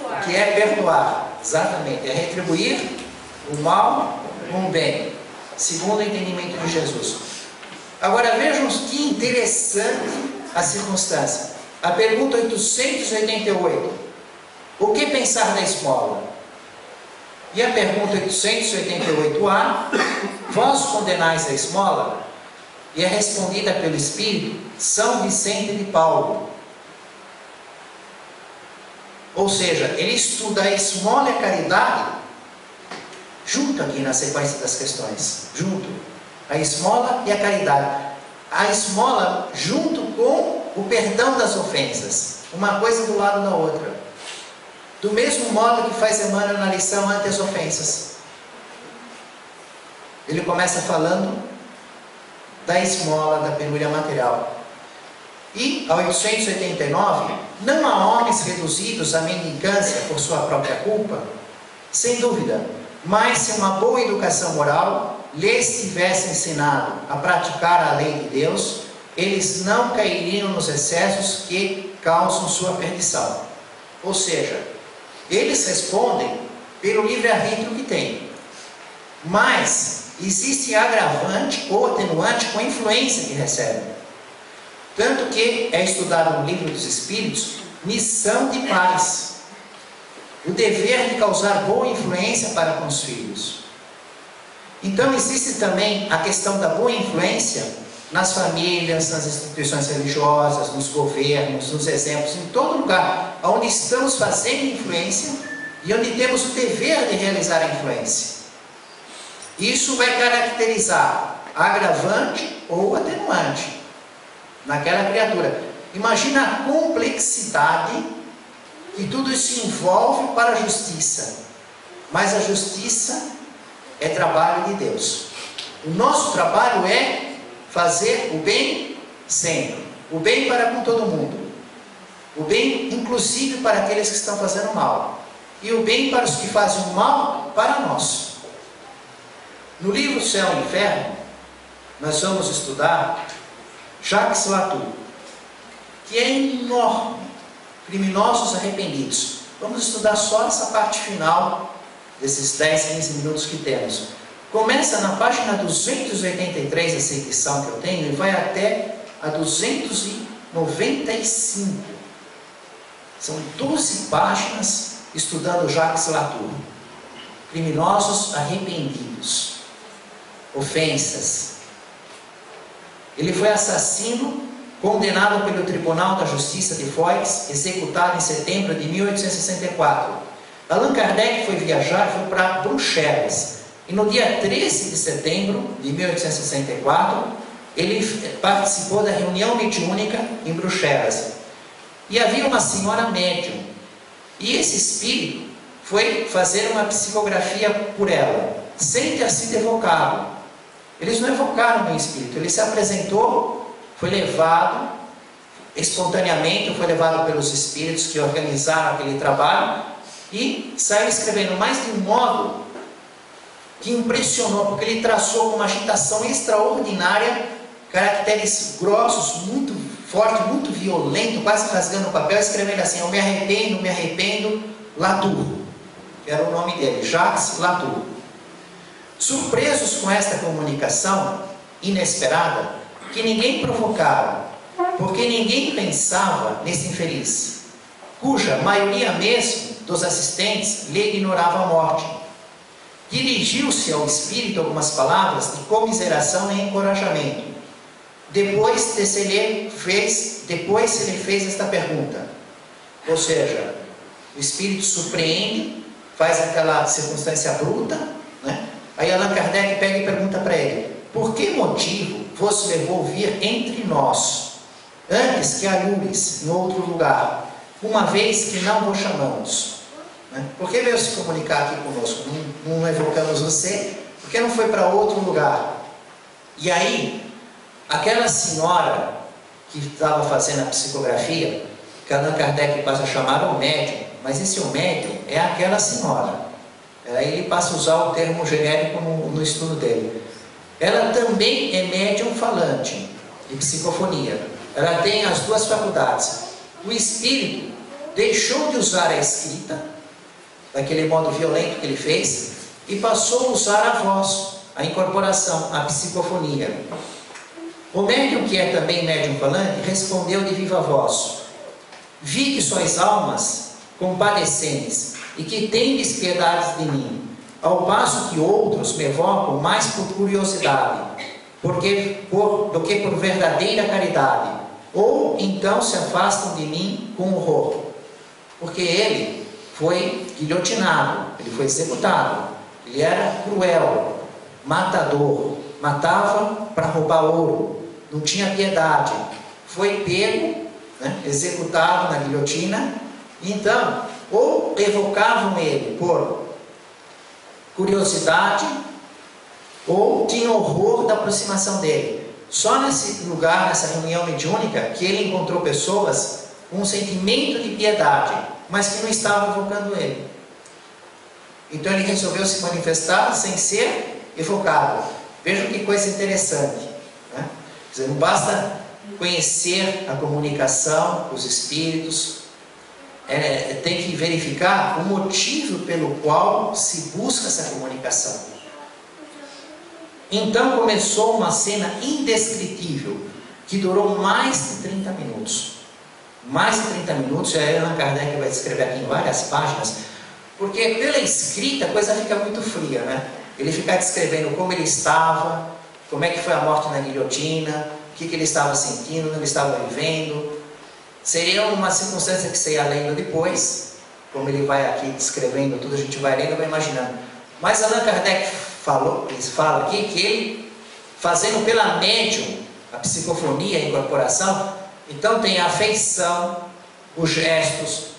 O que é perdoar? Exatamente, é retribuir o mal com o bem, segundo o entendimento de Jesus. Agora vejam que interessante a circunstância. A pergunta 888, o que pensar da esmola? E a pergunta 888a, vós condenais a esmola? E é respondida pelo Espírito, São Vicente de Paulo. Ou seja, ele estuda a esmola e a caridade junto aqui na sequência das questões. Junto. A esmola e a caridade. A esmola junto com o perdão das ofensas. Uma coisa do lado da outra. Do mesmo modo que faz Emmanuel na lição ante as ofensas. Ele começa falando da esmola, da penúria material. E, a 889, não há homens reduzidos à mendicância por sua própria culpa? Sem dúvida, mas se uma boa educação moral lhes tivesse ensinado a praticar a lei de Deus, eles não cairiam nos excessos que causam sua perdição. Ou seja, eles respondem pelo livre-arbítrio que têm. Mas existe agravante ou atenuante com a influência que recebem. Tanto que é estudado no Livro dos Espíritos, missão de pais. O dever de causar boa influência para com os filhos. Então existe também a questão da boa influência nas famílias, nas instituições religiosas, nos governos, nos exemplos, em todo lugar onde estamos fazendo influência e onde temos o dever de realizar a influência. Isso vai caracterizar agravante ou atenuante naquela criatura. Imagina a complexidade que tudo isso envolve para a justiça. Mas a justiça é trabalho de Deus. O nosso trabalho é fazer o bem sempre. O bem para com todo mundo. O bem inclusive para aqueles que estão fazendo mal. E o bem para os que fazem o mal para nós. No livro Céu e Inferno, nós vamos estudar Jacques Latour, que é enorme, criminosos arrependidos. Vamos estudar só essa parte final, desses 10, 15 minutos que temos. Começa na página 283, essa edição que eu tenho, e vai até a 295. São 12 páginas estudando Jacques Latour. Criminosos arrependidos. Ofensas. Ele foi assassino, condenado pelo Tribunal da Justiça de Foix, executado em setembro de 1864. Allan Kardec foi para Bruxelas. E no dia 13 de setembro de 1864, ele participou da reunião mediúnica em Bruxelas. E havia uma senhora médium. E esse espírito foi fazer uma psicografia por ela, sem ter sido evocado. Eles não evocaram o espírito, ele se apresentou, foi levado espontaneamente, foi levado pelos espíritos que organizaram aquele trabalho e saiu escrevendo, mais de um modo que impressionou, porque ele traçou com uma agitação extraordinária, caracteres grossos, muito forte, muito violento, quase rasgando o papel, escrevendo assim: eu me arrependo, Latour, que era o nome dele, Jacques Latour. Surpresos com esta comunicação inesperada, que ninguém provocara, porque ninguém pensava nesse infeliz, cuja maioria mesmo dos assistentes lhe ignorava a morte, dirigiu-se ao espírito algumas palavras de comiseração e encorajamento. Depois ele fez esta pergunta, ou seja, o espírito surpreende, faz aquela circunstância bruta, né? Aí Allan Kardec pega e pergunta para ele: por que motivo vos levou vir entre nós, antes que alures em outro lugar, uma vez que não vos chamamos? Né? Por que veio se comunicar aqui conosco? Não evocamos você? Por que não foi para outro lugar? E aí, aquela senhora que estava fazendo a psicografia, que Allan Kardec passa a chamar o médium, mas esse médium é aquela senhora. Aí ele passa a usar o termo genérico no estudo dele. Ela também é médium falante e psicofonia. Ela tem as duas faculdades. O espírito deixou de usar a escrita, daquele modo violento que ele fez, e passou a usar a voz, a incorporação, a psicofonia. O médium, que é também médium falante, respondeu de viva voz: vi que sois almas compadecentes e que tendes piedade de mim, ao passo que outros me evocam mais por curiosidade do que por verdadeira caridade, ou então se afastam de mim com horror. Porque ele foi guilhotinado, ele foi executado, ele era cruel, matador, matava para roubar ouro, não tinha piedade, foi pego, né, executado na guilhotina. Então, ou evocavam ele por curiosidade, ou tinham horror da aproximação dele. Só nesse lugar, nessa reunião mediúnica, que ele encontrou pessoas com um sentimento de piedade, mas que não estavam evocando ele. Então ele resolveu se manifestar sem ser evocado. Vejam que coisa interessante, né? Quer dizer, não basta conhecer a comunicação, os espíritos, tem que verificar o motivo pelo qual se busca essa comunicação. Então começou uma cena indescritível, que durou mais de 30 minutos. Mais de 30 minutos, a Allan Kardec vai descrever aqui em várias páginas, porque pela escrita a coisa fica muito fria, né? Ele fica descrevendo como ele estava, como é que foi a morte na guilhotina, o que ele estava sentindo, o que ele estava vivendo. Seria uma circunstância que você ia lendo depois, como ele vai aqui descrevendo tudo, a gente vai lendo e vai imaginando. Mas Allan Kardec fala aqui que ele, fazendo pela médium, a psicofonia, a incorporação, então tem a afeição, os gestos,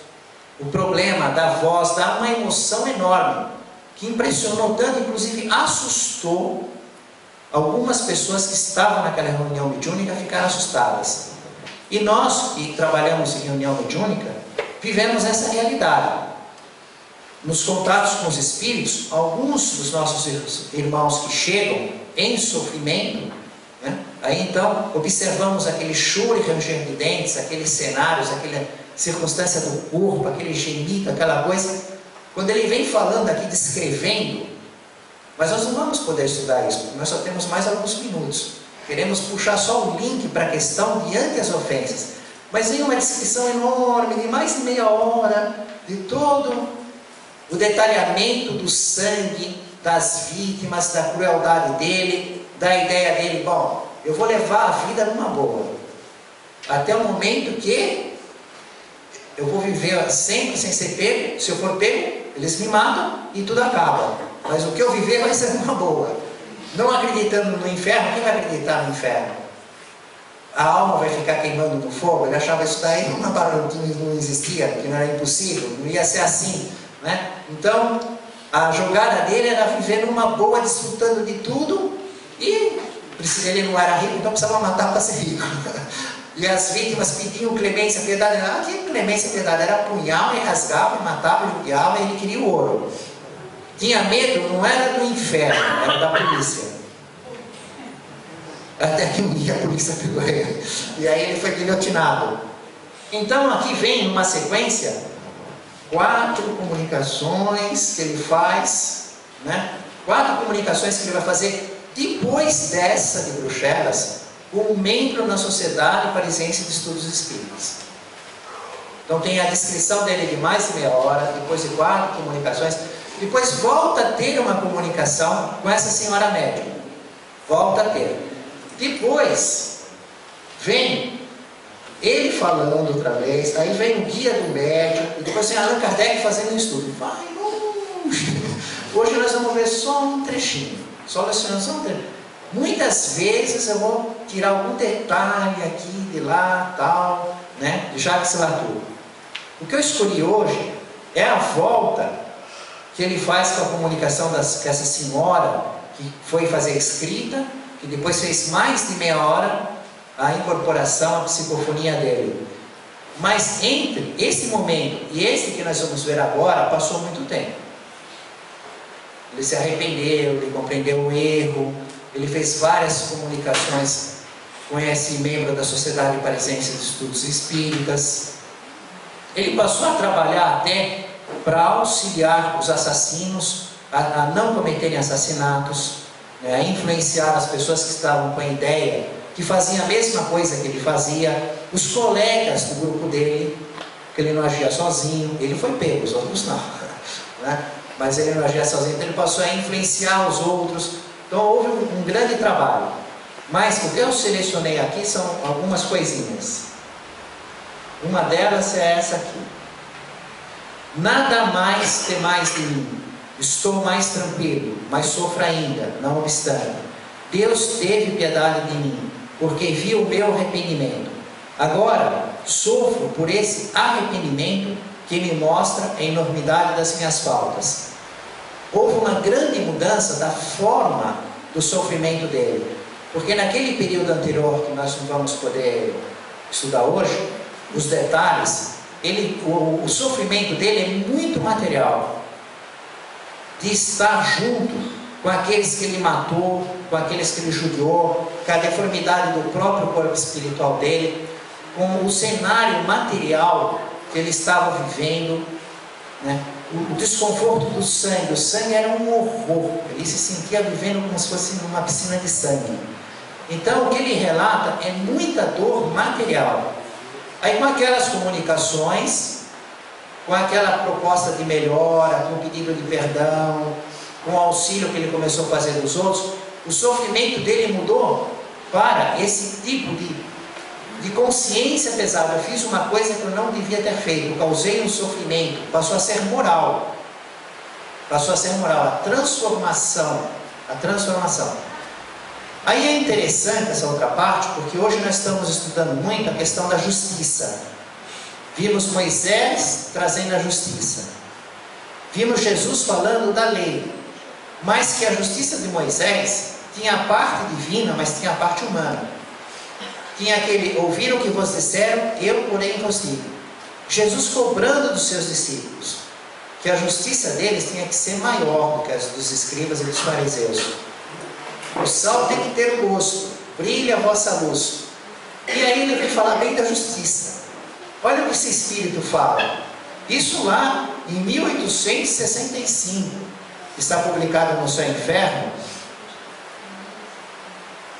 o problema da voz, dá uma emoção enorme, que impressionou tanto, inclusive assustou algumas pessoas que estavam naquela reunião mediúnica, ficaram assustadas. E nós, que trabalhamos em reunião mediúnica, vivemos essa realidade. Nos contatos com os espíritos, alguns dos nossos irmãos que chegam em sofrimento, né? Aí então observamos aquele choro e ranger de dentes, aqueles cenários, aquela circunstância do corpo, aquele gemido, aquela coisa. Quando ele vem falando aqui, descrevendo, mas nós não vamos poder estudar isso, porque nós só temos mais alguns minutos. Queremos puxar só o link para a questão diante das ofensas. Mas vem uma descrição enorme, de mais de meia hora, de todo o detalhamento do sangue, das vítimas, da crueldade dele, da ideia dele: bom, eu vou levar a vida numa boa, até o momento que eu vou viver sempre sem ser pego. Se eu for pego, eles me matam e tudo acaba. Mas o que eu viver vai ser uma boa. Não acreditando no inferno, quem vai acreditar no inferno? A alma vai ficar queimando no fogo? Ele achava isso daí não existia, que não era impossível, não ia ser assim, né? Então, a jogada dele era viver numa boa, desfrutando de tudo, e ele não era rico, então precisava matar para ser rico. E as vítimas pediam clemência, piedade. Ah, que clemência, piedade? Era punhal, e rasgava, e matava, e judiava, e ele queria o ouro. Tinha medo, não era do inferno, era da polícia. Até que um dia a polícia pegou ele, e aí ele foi guilhotinado. Então aqui vem uma sequência, 4 comunicações que ele faz, né? 4 comunicações que ele vai fazer depois dessa de Bruxelas, como membro na Sociedade Parisiense de Estudos Espíritas. Então tem a descrição dele de mais de meia hora, depois de 4 comunicações. Depois volta a ter uma comunicação com essa senhora médium. Volta a ter. Depois vem ele falando outra vez, aí vem o guia do médium, e depois vem Allan Kardec fazendo um estudo. Vai longe. Hoje nós vamos ver só um trechinho. Só lecionando só um trechinho. Muitas vezes eu vou tirar algum detalhe aqui, de lá, tal, né? De Jacques Latour. O que eu escolhi hoje é a volta que ele faz com a comunicação dessa senhora, que foi fazer escrita, que depois fez mais de meia hora a incorporação, a psicofonia dele. Mas entre esse momento e esse que nós vamos ver agora, passou muito tempo. Ele se arrependeu, ele compreendeu o erro, ele fez várias comunicações com esse membro da Sociedade Parisiense de Estudos Espíritas. Ele passou a trabalhar até para auxiliar os assassinos a não cometerem assassinatos, né, a influenciar as pessoas que estavam com a ideia, que faziam a mesma coisa que ele fazia, os colegas do grupo dele, que ele não agia sozinho, ele foi pego, os outros não, né? Mas ele não agia sozinho, então ele passou a influenciar os outros. Então houve um grande trabalho. Mas o que eu selecionei aqui são algumas coisinhas. Uma delas é essa aqui. Nada mais temais de mim, estou mais tranquilo, mas sofro ainda, não obstante. Deus teve piedade de mim, porque viu o meu arrependimento. Agora sofro por esse arrependimento que me mostra a enormidade das minhas faltas. Houve uma grande mudança da forma do sofrimento dele, porque naquele período anterior, que nós não vamos poder estudar hoje, os detalhes, o sofrimento dele é muito material, de estar junto com aqueles que ele matou, com aqueles que ele judiou, com a deformidade do próprio corpo espiritual dele, com o cenário material que ele estava vivendo, né? O desconforto do sangue. O sangue era um horror, ele se sentia vivendo como se fosse numa piscina de sangue. Então o que ele relata é muita dor material. Aí com aquelas comunicações, com aquela proposta de melhora, com o pedido de perdão, com o auxílio que ele começou a fazer dos outros, o sofrimento dele mudou para esse tipo de consciência pesada. Eu fiz uma coisa que eu não devia ter feito, causei um sofrimento, passou a ser moral. Passou a ser moral, a transformação. Aí é interessante essa outra parte, porque hoje nós estamos estudando muito a questão da justiça. Vimos Moisés trazendo a justiça. Vimos Jesus falando da lei. Mas que a justiça de Moisés tinha a parte divina, mas tinha a parte humana. Tinha aquele, ouviram o que vos disseram, eu porém vos digo. Jesus cobrando dos seus discípulos, que a justiça deles tinha que ser maior do que a dos escribas e dos fariseus. O sal tem que ter gosto, brilha a vossa luz. E aí ele vem falar bem da justiça. Olha o que esse Espírito fala. Isso lá em 1865, está publicado no Céu e Inferno.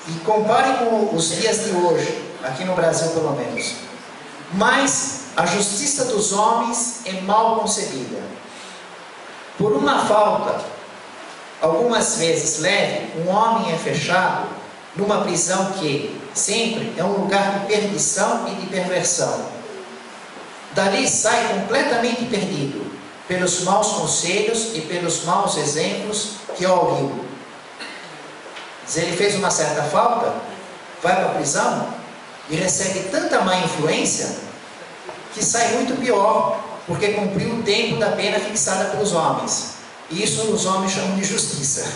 E comparem com os dias de hoje, aqui no Brasil pelo menos. Mas a justiça dos homens é mal concebida. Por uma falta, algumas vezes leve, um homem é fechado numa prisão que sempre é um lugar de perdição e de perversão. Dali sai completamente perdido, pelos maus conselhos e pelos maus exemplos que ouviu. Se ele fez uma certa falta, vai para a prisão e recebe tanta má influência que sai muito pior, porque cumpriu o tempo da pena fixada pelos homens. E isso os homens chamam de justiça.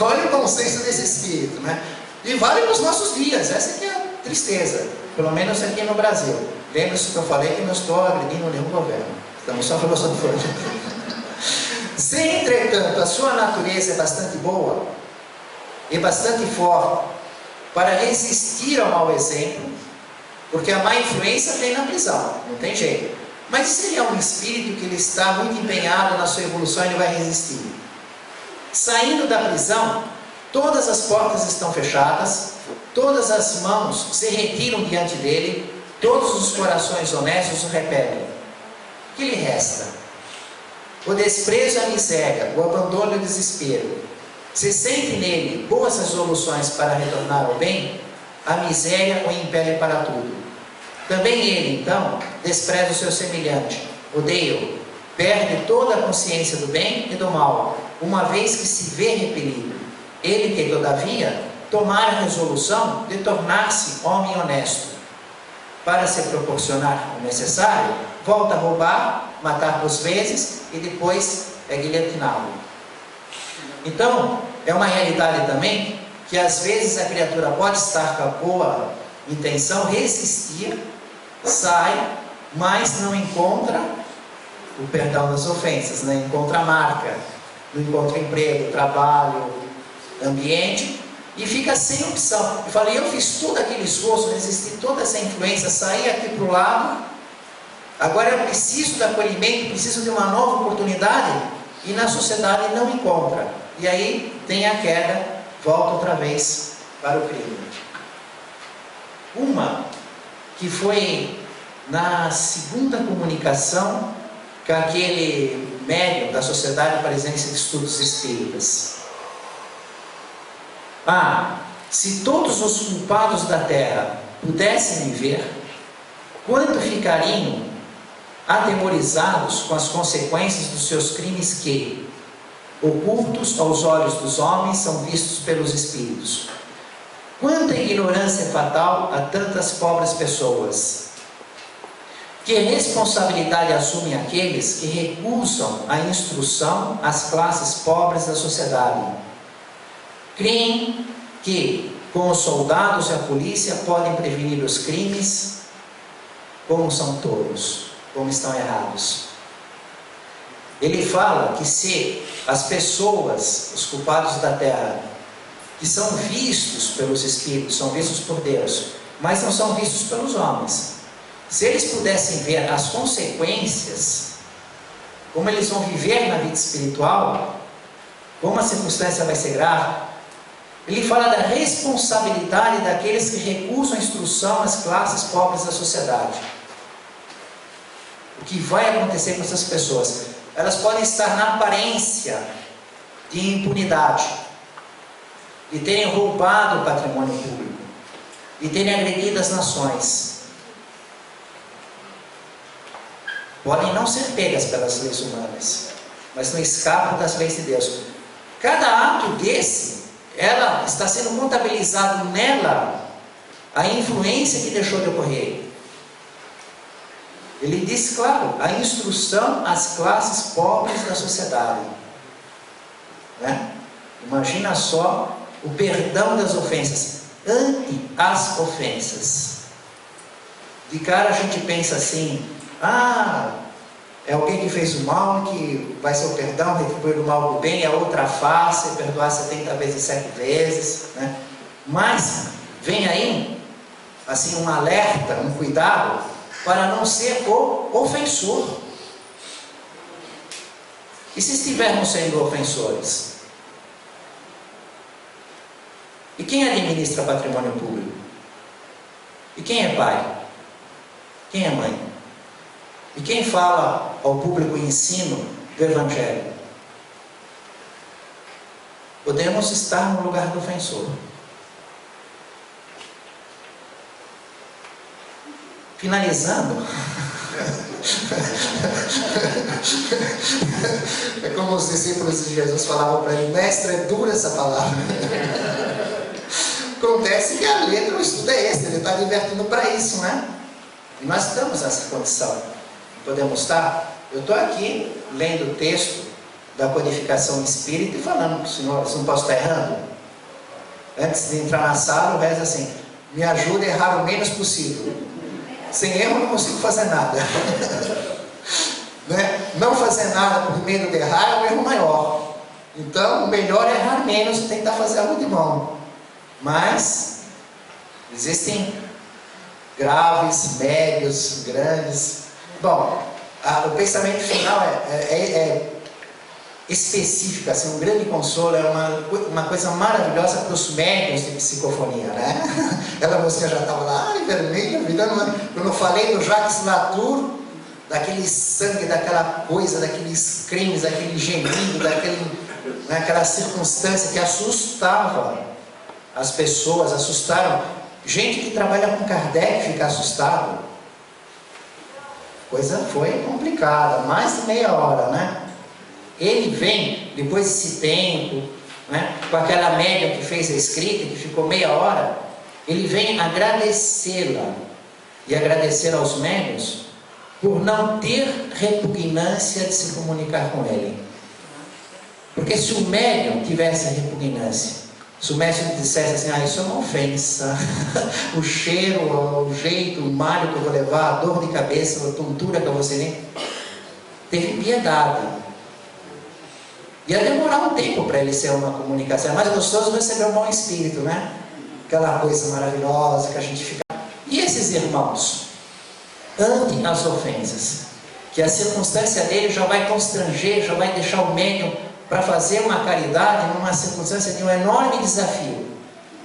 Olha o consenso desse Espírito, né? E vale nos nossos dias, essa aqui é a tristeza, pelo menos aqui no Brasil. Lembre-se que eu falei que não estou agredindo nenhum governo, estamos só filosofando. Se entretanto a sua natureza é bastante boa e bastante forte para resistir ao mau exemplo, porque a má influência tem na prisão, não tem jeito. Mas se ele é um espírito que ele está muito empenhado na sua evolução, ele vai resistir. Saindo da prisão, todas as portas estão fechadas, todas as mãos se retiram diante dele, todos os corações honestos o repelem. O que lhe resta? O desprezo e a miséria, o abandono e o desespero. Se sente nele boas resoluções para retornar ao bem, a miséria o impele para tudo. Também ele, então, despreza o seu semelhante, odeia-o, perde toda a consciência do bem e do mal, uma vez que se vê repelido. Ele que, todavia, tomara a resolução de tornar-se homem honesto. Para se proporcionar o necessário, volta a roubar, matar 2 vezes e depois é guilhotiná-lo. Então, é uma realidade também que às vezes a criatura pode estar com a boa intenção, resistir, sai, mas não encontra o perdão das ofensas, não encontra a marca, não encontra emprego, trabalho, ambiente, e fica sem opção. Eu falei, eu fiz todo aquele esforço, resisti toda essa influência, saí aqui para o lado, agora eu preciso do acolhimento, preciso de uma nova oportunidade, e na sociedade não encontra. E aí tem a queda, volta outra vez para o crime. Uma que foi na segunda comunicação com aquele médium da Sociedade Parisiense de Estudos Espíritas. Se todos os culpados da terra pudessem me ver, quanto ficariam atemorizados com as consequências dos seus crimes que, ocultos aos olhos dos homens, são vistos pelos espíritos. Quanta ignorância fatal a tantas pobres pessoas. Que responsabilidade assumem aqueles que recusam a instrução às classes pobres da sociedade? Creem que, com os soldados e a polícia, podem prevenir os crimes. Como são tolos, como estão errados. Ele fala que se as pessoas, os culpados da terra, que são vistos pelos espíritos, são vistos por Deus, mas não são vistos pelos homens, se eles pudessem ver as consequências, como eles vão viver na vida espiritual, como a circunstância vai ser grave, ele fala da responsabilidade daqueles que recusam a instrução às classes pobres da sociedade. O que vai acontecer com essas pessoas? Elas podem estar na aparência de impunidade, de terem roubado o patrimônio público, de terem agredido as nações. Podem não ser pegas pelas leis humanas, mas não escapam das leis de Deus. Cada ato desse, ela está sendo contabilizado nela a influência que deixou de ocorrer. Ele diz, claro, a instrução às classes pobres da sociedade. Né? Imagina só o perdão das ofensas, ante as ofensas. De cara a gente pensa assim, é alguém que fez o mal, que vai ser o perdão, retribuir o mal do bem, é outra face, perdoar 70 vezes, 7 vezes. Né? Mas vem aí, assim, um alerta, um cuidado, para não ser o ofensor. E se estivermos sendo ofensores? E quem administra patrimônio público? E quem é pai? Quem é mãe? E quem fala ao público o ensino do Evangelho? Podemos estar no lugar do ofensor. Finalizando, é como os discípulos de Jesus falavam para ele, mestre, é dura essa palavra. Acontece que a letra, o estudo é esse, ele está divertindo para isso, né? E nós estamos nessa condição. Podemos estar? Eu estou aqui lendo o texto da codificação espírita e falando para os senhores, não posso estar errando? Antes de entrar na sala, eu rezo assim, me ajuda a errar o menos possível. Sem erro eu não consigo fazer nada. Né? Não fazer nada por medo de errar é um erro maior. Então, o melhor é errar menos e tentar fazer algo de bom. Mas, existem graves, médios, grandes. Bom, o pensamento final é específico, assim, um grande consolo, é uma coisa maravilhosa para os médiuns de psicofonia, né? Aquela música já estava lá, vermelha, virando. Quando eu falei do Jacques Latour, daquele sangue, daquela coisa, daqueles crimes, daquele gemido, daquela circunstância que assustava as pessoas, assustaram. Gente que trabalha com Kardec fica assustado. Coisa foi complicada, mais de meia hora, né? Ele vem, depois desse tempo, né, com aquela médium que fez a escrita, que ficou meia hora, ele vem agradecê-la e agradecer aos médiuns por não ter repugnância de se comunicar com ele. Porque se o médium tivesse a repugnância Se o mestre dissesse assim, isso é uma ofensa, o cheiro, o jeito, o malho que eu vou levar, a dor de cabeça, a tontura que eu vou ser, teve piedade. Ia demorar um tempo para ele ser uma comunicação. É mais gostoso receber o bom espírito, né? Aquela coisa maravilhosa que a gente fica... E esses irmãos, ante as ofensas, que a circunstância dele já vai constranger, já vai deixar o médium para fazer uma caridade numa circunstância de um enorme desafio.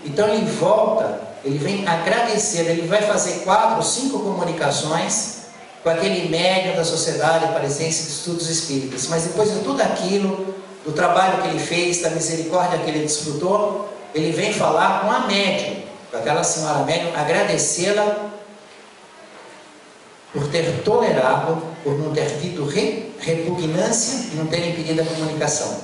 Então ele volta, ele vem agradecer, ele vai fazer 4 ou 5 comunicações com aquele médium da Sociedade Aparecense de Estudos Espíritas, mas depois de tudo aquilo, do trabalho que ele fez, da misericórdia que ele desfrutou, ele vem falar com a médium, com aquela senhora médium, agradecê-la por ter tolerado, por não ter tido repugnância e não ter impedido a comunicação.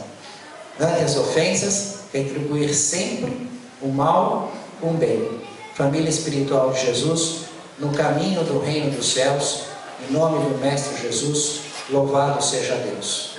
Ante as ofensas, retribuir sempre o mal com o bem. Família espiritual de Jesus, no caminho do reino dos céus, em nome do Mestre Jesus, louvado seja Deus.